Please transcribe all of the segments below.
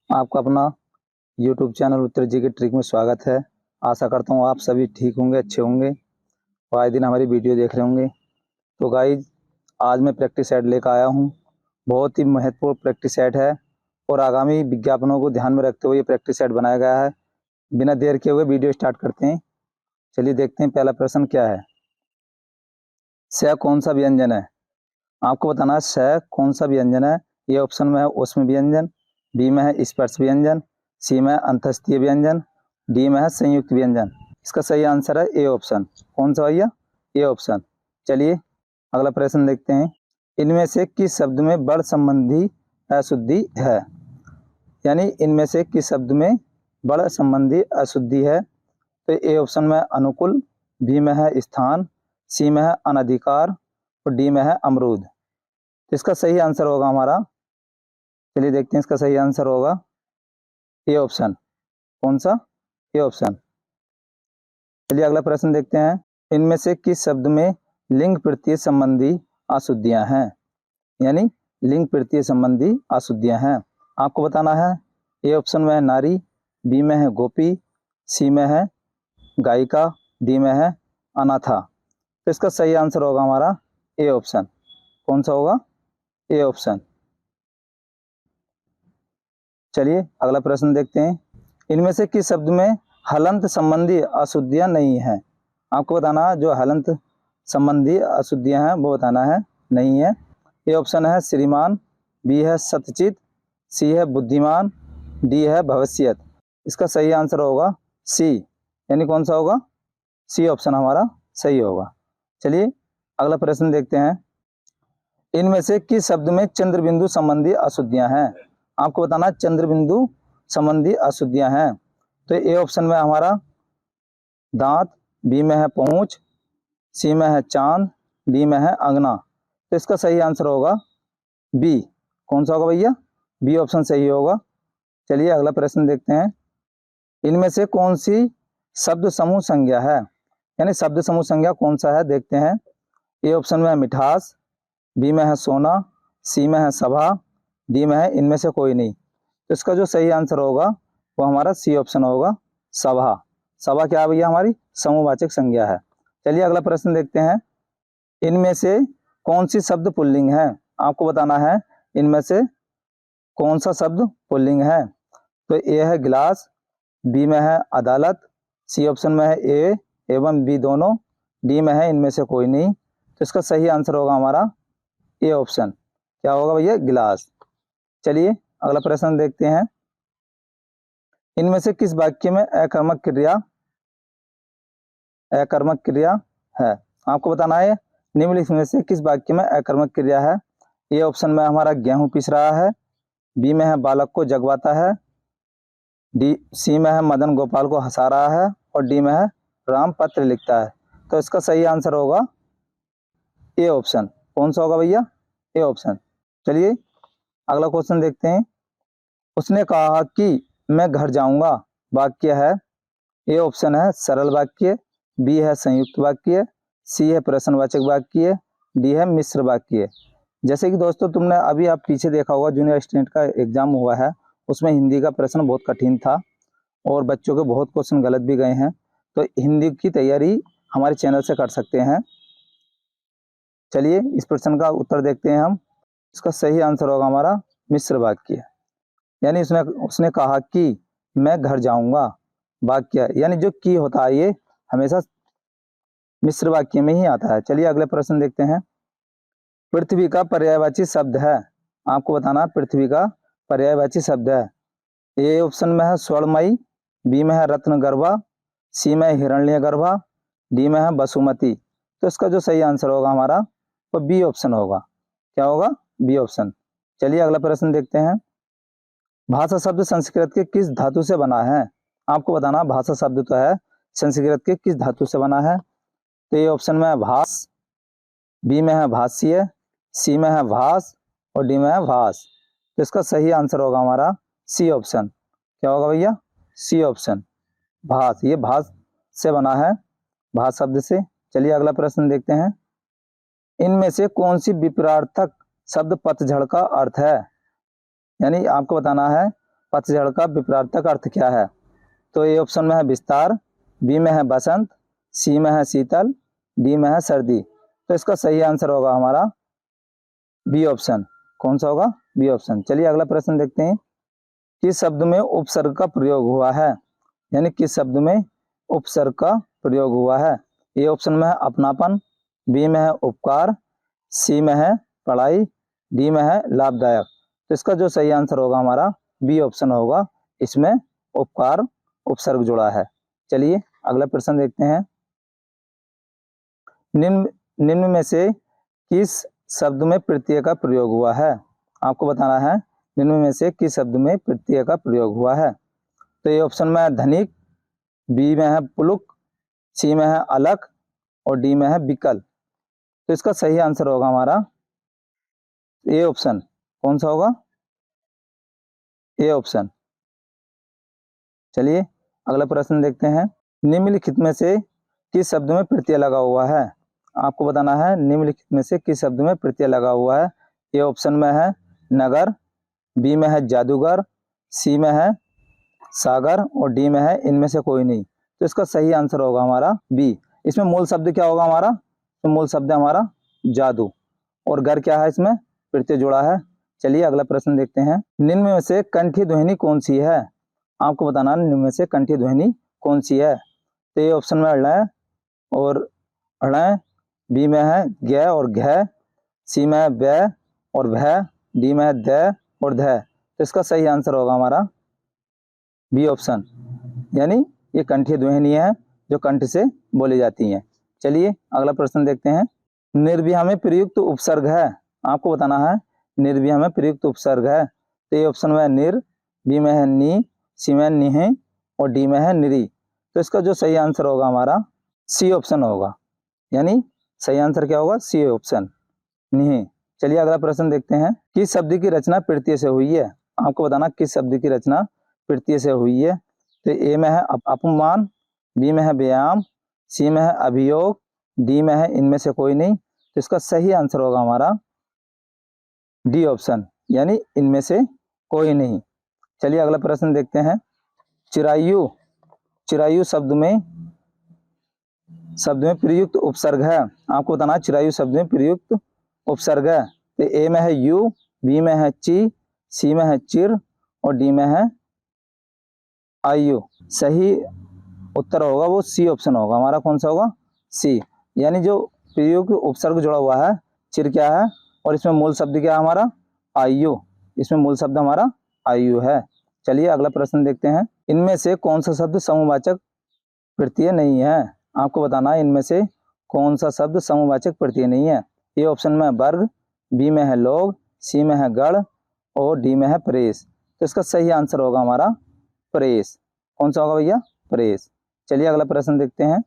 आपका अपना YouTube channel उत्तर जी के ट्रिक में स्वागत है। आशा करता हूँ आप सभी ठीक होंगे, अच्छे होंगे और आए दिन हमारी वीडियो देख रहे होंगे। तो गाइज, आज मैं प्रैक्टिस सेट लेकर आया हूँ। बहुत ही महत्वपूर्ण प्रैक्टिस सेट है और आगामी विज्ञापनों को ध्यान में रखते हुए ये प्रैक्टिस सेट बनाया गया है। बिना देर किए हुए वीडियो स्टार्ट करते हैं। चलिए देखते हैं पहला प्रश्न क्या है। स कौन सा व्यंजन है? आपको बताना है स कौन सा व्यंजन है। ये ऑप्शन में है ऊष्म व्यंजन, बी में है स्पर्श व्यंजन, सी में है अंतस्तीय व्यंजन, डी में है संयुक्त व्यंजन। इसका सही आंसर है ए ऑप्शन। कौन सा भैया? A option. चलिए अगला प्रश्न देखते हैं। इनमें से किस शब्द में बड़ संबंधी अशुद्धि है? यानी इनमें से किस शब्द में बड़ संबंधी अशुद्धि है? तो ए ऑप्शन में अनुकूल, बी में है स्थान, सी में है अनधिकार और डी में है अमरूद। तो इसका सही आंसर होगा हमारा, चलिए देखते हैं इसका सही आंसर होगा ए ऑप्शन। कौन सा? A option. चलिए अगला प्रश्न देखते हैं। इनमें से किस शब्द में लिंग प्रत्यय संबंधी अशुद्धियां हैं? यानी लिंग प्रत्यय संबंधी अशुद्धियां हैं। आपको बताना है ए ऑप्शन में है नारी, बी में है गोपी, सी में है गायिका, डी में है अनाथा। तो इसका सही आंसर होगा हमारा ए ऑप्शन। कौन सा होगा? A option. चलिए अगला प्रश्न देखते हैं। इनमें से किस शब्द में हलंत संबंधी अशुद्धियां नहीं है? आपको बताना है जो हलंत संबंधी अशुद्धियां हैं वो बताना है, नहीं है। ए ऑप्शन है श्रीमान, बी है सत्यचित, सी है बुद्धिमान, डी है भविष्यत। इसका सही आंसर होगा सी, यानी कौन सा होगा? सी ऑप्शन हमारा सही होगा। चलिए अगला प्रश्न देखते हैं। इनमें से किस शब्द में चंद्र बिंदु संबंधी अशुद्धियां हैं? आपको बताना है चंद्र बिंदु संबंधी अशुद्धियां हैं। तो ए ऑप्शन में हमारा दांत, बी में है पहुंच, सी में है चांद, डी में है अंगना। तो इसका सही आंसर होगा बी। कौन सा होगा भैया? बी ऑप्शन सही होगा। चलिए अगला प्रश्न देखते हैं। इनमें से कौन सी शब्द समूह संज्ञा है? यानी शब्द समूह संज्ञा कौन सा है देखते हैं। ए ऑप्शन में है मिठास, बी में है सोना, सी में है सभा, डी में है इनमें से कोई नहीं। तो इसका जो सही आंसर होगा वो हमारा सी ऑप्शन होगा, सभा। सभा क्या है भैया? हमारी समूहवाचक संज्ञा है। चलिए अगला प्रश्न देखते हैं। इनमें से कौन सी शब्द पुल्लिंग है? आपको बताना है इनमें से कौन सा शब्द पुल्लिंग है। तो ए है गिलास, बी में है अदालत, सी ऑप्शन में है ए एवं बी दोनों, डी में है इनमें से कोई नहीं। तो इसका सही आंसर होगा हमारा ए ऑप्शन। क्या होगा भैया? गिलास। चलिए अगला प्रश्न देखते हैं। इनमें से किस वाक्य में अकर्मक क्रिया है? आपको बताना है निम्नलिखित में से किस वाक्य में अकर्मक क्रिया है। ए ऑप्शन में हमारा गेहूं पिस रहा है, बी में है बालक को जगवाता है, डी सी में है मदन गोपाल को हंसा रहा है और डी में है राम पत्र लिखता है। तो इसका सही आंसर होगा ए ऑप्शन। कौन सा होगा भैया? A option. चलिए अगला क्वेश्चन देखते हैं। उसने कहा कि मैं घर जाऊंगा वाक्य है। ए ऑप्शन है सरल वाक्य, बी है संयुक्त वाक्य, सी है प्रश्नवाचक वाक्य, डी है मिश्र वाक्य। जैसे कि दोस्तों तुमने अभी आप पीछे देखा होगा जूनियर असिस्टेंट का एग्जाम हुआ है, उसमें हिंदी का प्रश्न बहुत कठिन था और बच्चों के बहुत क्वेश्चन गलत भी गए हैं। तो हिंदी की तैयारी हमारे चैनल से कर सकते हैं। चलिए इस प्रश्न का उत्तर देखते हैं हम। इसका सही आंसर होगा हमारा मिश्र वाक्य। यानी उसने कहा कि मैं घर जाऊंगा वाक्य, यानी जो की होता है ये हमेशा मिश्र वाक्य में ही आता है। चलिए अगले प्रश्न देखते हैं। पृथ्वी का पर्यायवाची शब्द है। आपको बताना पृथ्वी का पर्यायवाची शब्द है। ए ऑप्शन में है स्वर्णमयी, बी में है रत्नगर्भा, सी में हिरण्यगर्भा, डी में है वसुमती। तो इसका जो सही आंसर होगा हमारा वो बी ऑप्शन होगा। क्या होगा? B option. चलिए अगला प्रश्न देखते हैं। भाषा शब्द संस्कृत के किस धातु से बना है? आपको बताना भाषा शब्द तो है संस्कृत के किस धातु से बना है। तो ये ऑप्शन में है भास, बी में है भाष्य, सी में है भास और डी में है भास। तो इसका सही आंसर होगा हमारा सी ऑप्शन। क्या होगा भैया? सी ऑप्शन, भास। ये भास से बना है, भास शब्द से। चलिए अगला प्रश्न देखते हैं। इनमें से कौन सी विपरीतार्थक शब्द पतझड़ का अर्थ है? यानी आपको बताना है पतझड़ का विपरीतार्थक अर्थ क्या है? तो ए ऑप्शन में है विस्तार, बी में है बसंत, सी में है शीतल, डी में है सर्दी। तो इसका सही आंसर होगा हमारा बी ऑप्शन। कौन सा होगा? B option. चलिए अगला प्रश्न देखते हैं। किस शब्द में उपसर्ग का प्रयोग हुआ है? यानी किस शब्द में उपसर्ग का प्रयोग हुआ है? ए ऑप्शन में है अपनापन, बी में है उपकार, सी में है पढ़ाई, डी में है लाभदायक। तो इसका जो सही आंसर होगा हमारा बी ऑप्शन होगा, इसमें उपकार उपसर्ग जुड़ा है। चलिए अगला प्रश्न देखते हैं। निम्न में से किस शब्द में प्रत्यय का प्रयोग हुआ है? आपको बताना है निम्न में से किस शब्द में प्रत्यय का प्रयोग हुआ है। तो ये ऑप्शन में है धनिक, बी में है पुलुक, सी में है अलख और डी में है विकल। तो इसका सही आंसर होगा हमारा ए ऑप्शन। कौन सा होगा? A option. चलिए अगला प्रश्न देखते हैं। निम्नलिखित में से किस शब्द में प्रत्यय लगा हुआ है? आपको बताना है निम्नलिखित में से किस शब्द में प्रत्यय लगा हुआ है। ए ऑप्शन में है नगर, बी में है जादूगर, सी में है सागर और डी में है इनमें से कोई नहीं। तो इसका सही आंसर होगा हमारा बी। इसमें मूल शब्द क्या होगा हमारा? तो मूल शब्द है हमारा जादू और घर क्या है इसमें प्रत्यय जुड़ा है। चलिए अगला प्रश्न देखते हैं। निम्न में से कंठी ध्वनि कौन सी है? आपको बताना है निम्न में से कंठी ध्वनि कौन सी है। तो ये ऑप्शन में ळ और ण, बी में है ग और घ, सी में है ब और भ, डी में है द और ध। तो इसका सही आंसर होगा हमारा बी ऑप्शन, यानी ये कंठी ध्वनि है जो कंठ से बोली जाती हैं। चलिए अगला प्रश्न देखते हैं। निर्व्याह में प्रयुक्त उपसर्ग है। आपको बताना है निर्व्याह में प्रयुक्त उपसर्ग है। तो ये ऑप्शन में है निर, बी में है नी, सी में निह और डी में है निरी। तो इसका जो सही आंसर होगा हमारा सी ऑप्शन होगा, यानी सही आंसर क्या होगा? सी ऑप्शन निह। चलिए अगला प्रश्न देखते हैं। किस शब्द की रचना प्रत्यय से हुई है? आपको बताना किस शब्द की रचना प्रत्यय से हुई है। तो ए में है अपमान, बी में है व्यायाम, सी में है अभियोग, डी में है इनमें से कोई नहीं। तो इसका सही आंसर होगा हमारा डी ऑप्शन, यानी इनमें से कोई नहीं। चलिए अगला प्रश्न देखते हैं। चिरायु, चिरायु शब्द में प्रयुक्त उपसर्ग है। आपको बताना है चिरायु शब्द में प्रयुक्त उपसर्ग है। तो ए में है यू, बी में है ची, सी में है चिर और डी में है आयु। सही उत्तर होगा वो सी ऑप्शन होगा हमारा। कौन सा होगा? सी, यानी जो प्रयुक्त उपसर्ग जुड़ा हुआ है चिर क्या है और इसमें मूल शब्द क्या है हमारा? आयु। इसमें मूल शब्द हमारा आयु है। चलिए अगला प्रश्न देखते हैं। इनमें से कौन सा शब्द समूहवाचक प्रत्यय नहीं है? आपको बताना है इनमें से कौन सा शब्द समूहवाचक प्रत्यय नहीं है। ए ऑप्शन में वर्ग, बी में है लोग, सी में है गण और डी में है प्रेस। तो इसका सही आंसर होगा हमारा प्रेस। कौन सा होगा भैया? प्रेस। चलिए अगला प्रश्न देखते हैं।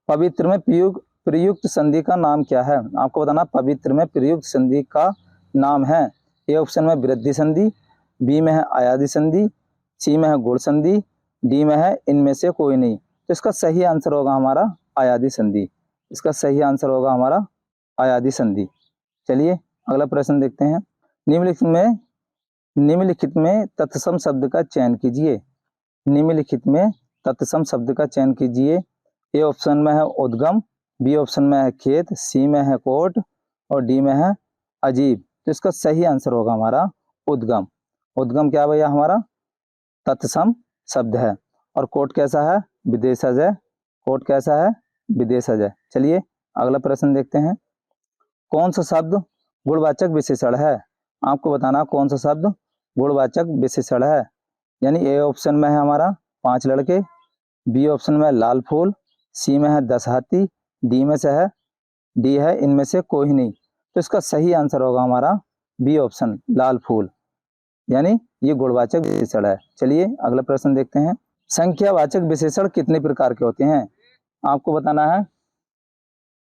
पवित्र में प्रयुक्त संधि का नाम क्या है? आपको बताना पवित्र में प्रयुक्त संधि का नाम है। ए ऑप्शन में वृद्धि संधि, बी में है आयादी संधि, सी में है गुण संधि, डी में है इनमें से कोई नहीं। तो इसका सही आंसर होगा हमारा आयादी संधि। इसका सही आंसर होगा हमारा आयादी संधि। चलिए अगला प्रश्न देखते हैं। निम्नलिखित में तत्सम शब्द का चयन कीजिए। निम्नलिखित में तत्सम शब्द का चयन कीजिए। ए ऑप्शन में है उद्गम, बी ऑप्शन में है खेत, सी में है कोट और डी में है अजीब। तो इसका सही आंसर होगा हमारा उद्गम। उद्गम क्या भैया? हमारा तत्सम शब्द है। और कोट कैसा है? विदेशज है। कोट कैसा है? विदेशज है। चलिए अगला प्रश्न देखते हैं। कौन सा शब्द गुणवाचक विशेषण है? आपको बताना कौन सा शब्द गुणवाचक विशेषण है। यानी ए ऑप्शन में है हमारा 5 लड़के, बी ऑप्शन में लाल फूल, सी में है 10 हाथी, डी है इनमें से कोई नहीं। तो इसका सही आंसर होगा हमारा बी ऑप्शन लाल फूल, यानी ये गुणवाचक विशेषण है। चलिए अगला प्रश्न देखते हैं। संख्यावाचक विशेषण कितने प्रकार के होते हैं? आपको बताना है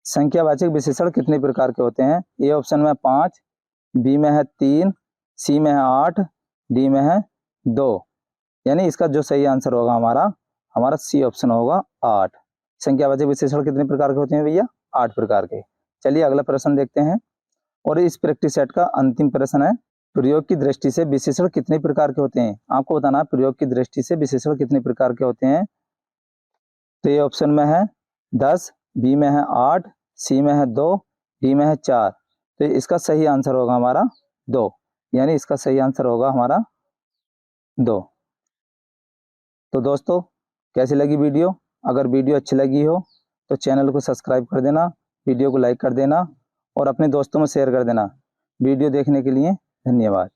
संख्यावाचक विशेषण कितने प्रकार के होते हैं। ए ऑप्शन में 5, बी में है 3, सी में है 8, डी में है 2। यानी इसका जो सही आंसर होगा हमारा सी ऑप्शन होगा 8। संख्यावाचक विशेषण कितने प्रकार के होते हैं भैया? 8 प्रकार के। चलिए अगला प्रश्न देखते हैं और इस प्रैक्टिस सेट का अंतिम प्रश्न है। प्रयोग की दृष्टि से विशेषण कितने प्रकार के होते हैं? आपको बताना है प्रयोग की दृष्टि से विशेषण कितने प्रकार के होते हैं। तो ये ऑप्शन में है 10, बी में है 8, सी में है 2, डी में है 4। तो इसका सही आंसर होगा हमारा 2, यानी इसका सही आंसर होगा हमारा 2। तो दोस्तों कैसी लगी वीडियो? अगर वीडियो अच्छी लगी हो तो चैनल को सब्सक्राइब कर देना, वीडियो को लाइक कर देना और अपने दोस्तों में शेयर कर देना। वीडियो देखने के लिए धन्यवाद।